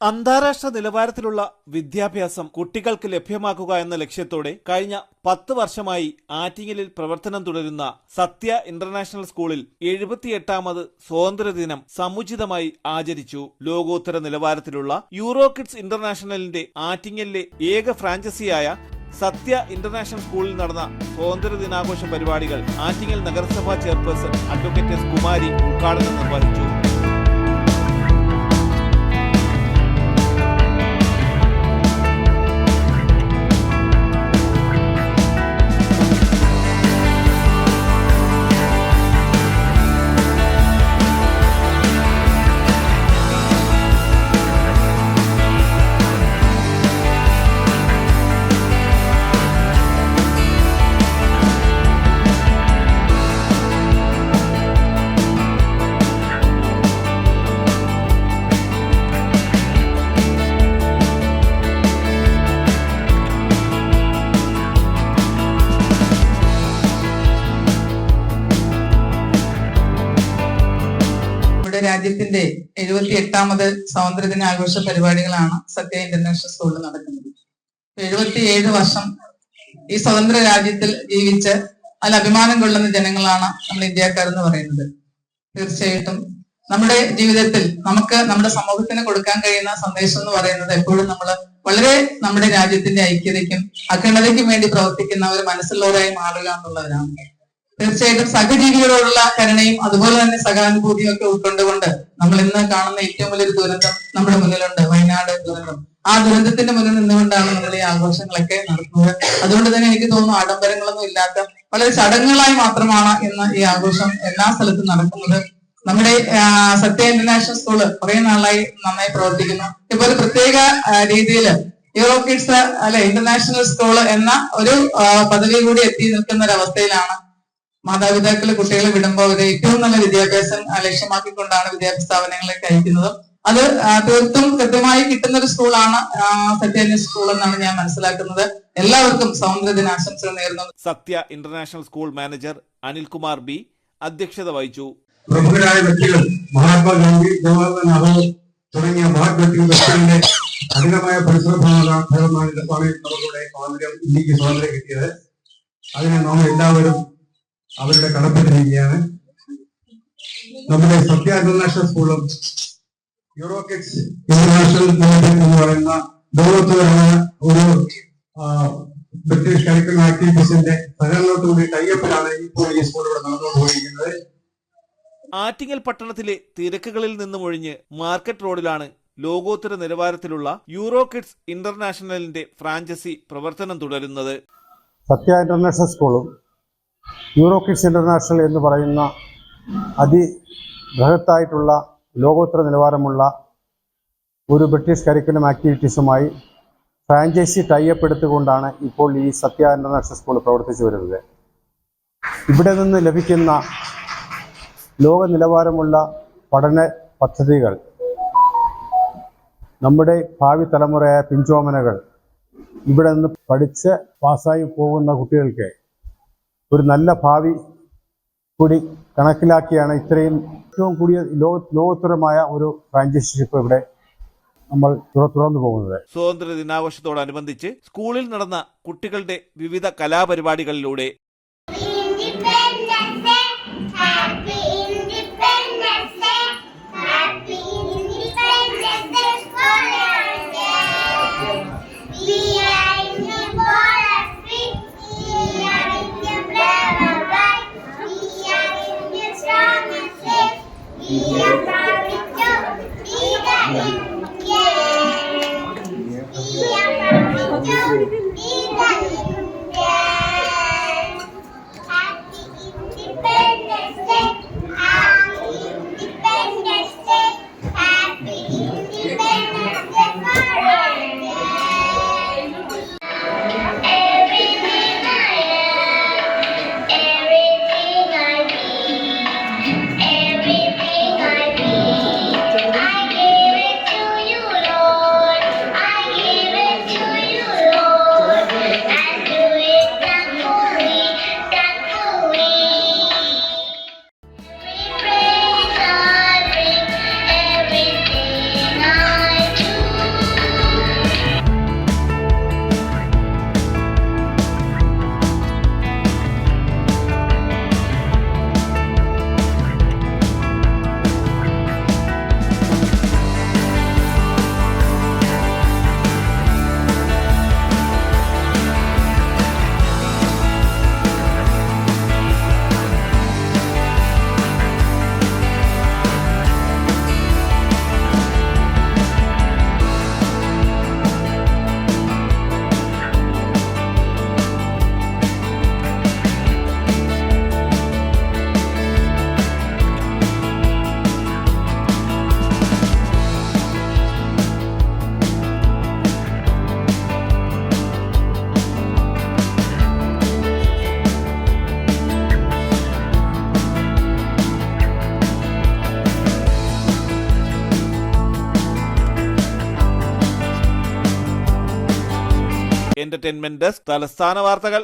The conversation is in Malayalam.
അന്താരാഷ്ട്ര നിലവാരത്തിലുള്ള വിദ്യാഭ്യാസം കുട്ടികൾക്ക് ലഭ്യമാക്കുക എന്ന ലക്ഷ്യത്തോടെ കഴിഞ്ഞ 10 വർഷമായി ആറ്റിങ്ങലിൽ പ്രവർത്തനം തുടരുന്ന സത്യ ഇന്റർനാഷണൽ സ്കൂളിൽ 78ാമത് സ്വാതന്ത്ര്യദിനം സമുചിതമായി ആചരിച്ചു. ലോകോത്തര നിലവാരത്തിലുള്ള യൂറോ കിഡ്സ് ഇന്റർനാഷണലിന്റെ ആറ്റിങ്ങലിലെ ഏക ഫ്രാഞ്ചൈസിയായ സത്യ ഇന്റർനാഷണൽ സ്കൂളിൽ നടന്ന സ്വാതന്ത്ര്യദിനാഘോഷ പരിപാടികൾ ആറ്റിങ്ങൽ നഗരസഭാ ചെയർപേഴ്സൺ അഡ്വക്കേറ്റ് എസ് കുമാരി ഉദ്ഘാടനം നിർവഹിച്ചു. രാജ്യത്തിന്റെ 78ാമത് സ്വാതന്ത്ര്യദിനാഘോഷ പരിപാടികളാണ് സത്യ ഇന്റർനാഷണൽ സ്കൂളിൽ നടക്കുന്നത്. 77 വർഷം ഈ സ്വതന്ത്ര രാജ്യത്തിൽ ജീവിച്ച് അതിൽ അഭിമാനം കൊള്ളുന്ന ജനങ്ങളാണ് നമ്മൾ ഇന്ത്യക്കാരെന്ന് പറയുന്നത്. തീർച്ചയായിട്ടും നമ്മുടെ ജീവിതത്തിൽ നമുക്ക് നമ്മുടെ സമൂഹത്തിന് കൊടുക്കാൻ കഴിയുന്ന സന്ദേശം എന്ന് പറയുന്നത് എപ്പോഴും നമ്മൾ വളരെ നമ്മുടെ രാജ്യത്തിന്റെ ഐക്യതയ്ക്കും അഖണ്ഡതയ്ക്കും വേണ്ടി പ്രവർത്തിക്കുന്ന ഒരു മനസ്സുള്ളവരായി മാറുക എന്നുള്ളവരാണ്. തീർച്ചയായിട്ടും സഹജീവികളോടുള്ള കരുണയും അതുപോലെ തന്നെ സഹാനുഭൂതിയും ഒക്കെ ഉൾക്കൊണ്ടുകൊണ്ട് നമ്മൾ ഇന്ന് കാണുന്ന ഏറ്റവും വലിയൊരു ദുരന്തം നമ്മുടെ മുന്നിലുണ്ട്, വയനാട് ദുരന്തം. ആ ദുരന്തത്തിന്റെ മുന്നിൽ നിന്നുകൊണ്ടാണ് നമ്മൾ ഈ ആഘോഷങ്ങളൊക്കെ നടത്തുന്നത്. അതുകൊണ്ട് തന്നെ എനിക്ക് തോന്നുന്നു ആഡംബരങ്ങളൊന്നും ഇല്ലാത്ത വളരെ ചടങ്ങുകളായി മാത്രമാണ് ഇന്ന് ഈ ആഘോഷം എല്ലാ സ്ഥലത്തും നടക്കുന്നത്. നമ്മുടെ സത്യ ഇന്റർനാഷണൽ സ്കൂള് കുറെ നാളായി നന്നായി പ്രവർത്തിക്കുന്നു. ഇപ്പൊ ഒരു പ്രത്യേക രീതിയിൽ യൂറോ കിഡ്സ് ഇന്റർനാഷണൽ സ്കൂള് എന്ന ഒരു പദവി കൂടി എത്തി നിൽക്കുന്ന ഒരു അവസ്ഥയിലാണ്. മാതാപിതാക്കള് കുട്ടികളെ വിടുമ്പോൾ അവര് ഏറ്റവും നല്ല വിദ്യാഭ്യാസം ലക്ഷ്യമാക്കിക്കൊണ്ടാണ് വിദ്യാഭ്യാസ സ്ഥാപനങ്ങളിലേക്ക് അയക്കുന്നത്. അത് തീർത്തും കൃത്യമായി കിട്ടുന്ന ഒരു സ്കൂളാണ് സത്യ സ്കൂൾ എന്നാണ് ഞാൻ മനസ്സിലാക്കുന്നത്. എല്ലാവർക്കും സ്വാതന്ത്ര്യദിനാശംസകൾ നേരുന്നു. Sathya international school manager Anilkumar B അധ്യക്ഷത വഹിച്ചു. പ്രമുഖരായ വ്യക്തികൾ മഹാത്മാഗാന്ധി, ജവഹർലാൽ നെഹ്റു തുടങ്ങിയ മഹത് വ്യക്തികളുടെ കഠിനമായ പരിശ്രമമാണ് നമുക്കിവിടെ ഇന്ത്യക്ക് സ്വാതന്ത്ര്യം കിട്ടിയത്. അതിനെ നാം എല്ലാവരും അവരുടെ കടപ്പെട്ടിരിക്കുകയാണ്. നമ്മുടെ സത്യ ഇന്റർനാഷണൽ സ്കൂളും യൂറോ കിഡ്സ് ഇന്റർനാഷണൽ എന്ന് പറയുന്ന ലോകോത്തരമായ ഒരു ബ്രിട്ടീഷ് കരിക്കുലം ആക്ടിവിറ്റീസിന്റെ സഹകരണത്തോടുകൂടി ടൈപ്പിലാണ് ഇപ്പോൾ ഈ സ്കൂൾ ഇവിടെ നടന്നുകൊണ്ടിരിക്കുന്നത്. ആറ്റിങ്ങൽ പട്ടണത്തിലെ തിരക്കുകളിൽ നിന്നും ഒഴിഞ്ഞ് മാർക്കറ്റ് റോഡിലാണ് ലോകോത്തര നിലവാരത്തിലുള്ള യൂറോ കിഡ്സ് ഇന്റർനാഷണലിന്റെ ഫ്രാഞ്ചൈസി പ്രവർത്തനം തുടരുന്നത്. സത്യ ഇന്റർനാഷണൽ സ്കൂളും യൂറോ കിഡ്സ് ഇന്റർനാഷണൽ എന്ന് പറയുന്ന അതിബൃഹത്തായിട്ടുള്ള ലോകോത്തര നിലവാരമുള്ള ഒരു ബ്രിട്ടീഷ് കരിക്കുലം ആക്ടിവിറ്റീസുമായി ഫ്രാഞ്ചൈസി ടൈപ്പ് എടുത്തുകൊണ്ടാണ് ഇപ്പോൾ ഈ സത്യ ഇന്റർനാഷണൽ സ്കൂൾ പ്രവർത്തിച്ചു വരുന്നത്. ഇവിടെ നിന്ന് ലഭിക്കുന്ന ലോക നിലവാരമുള്ള പഠന പദ്ധതികൾ നമ്മുടെ ഭാവി തലമുറയായ പിഞ്ചോമനകൾ ഇവിടെ നിന്ന് പഠിച്ച് പാസ്സായി പോകുന്ന കുട്ടികൾക്ക് ഒരു നല്ല ഭാവി കൂടി കണക്കിലാക്കിയാണ് ഇത്രയും ഏറ്റവും കൂടിയ ലോകോത്തരമായ ഒരു ഫ്രാഞ്ചൈസിഷിപ്പ് ഇവിടെ നമ്മൾ തുറന്നു പോകുന്നത്. സ്വാതന്ത്ര്യ ദിനാഘോഷത്തോടനുബന്ധിച്ച് സ്കൂളിൽ നടന്ന കുട്ടികളുടെ വിവിധ കലാപരിപാടികളിലൂടെ എന്റർടൈൻമെന്റ് ഡെസ്ക്, തലസ്ഥാന വാർത്തകൾ.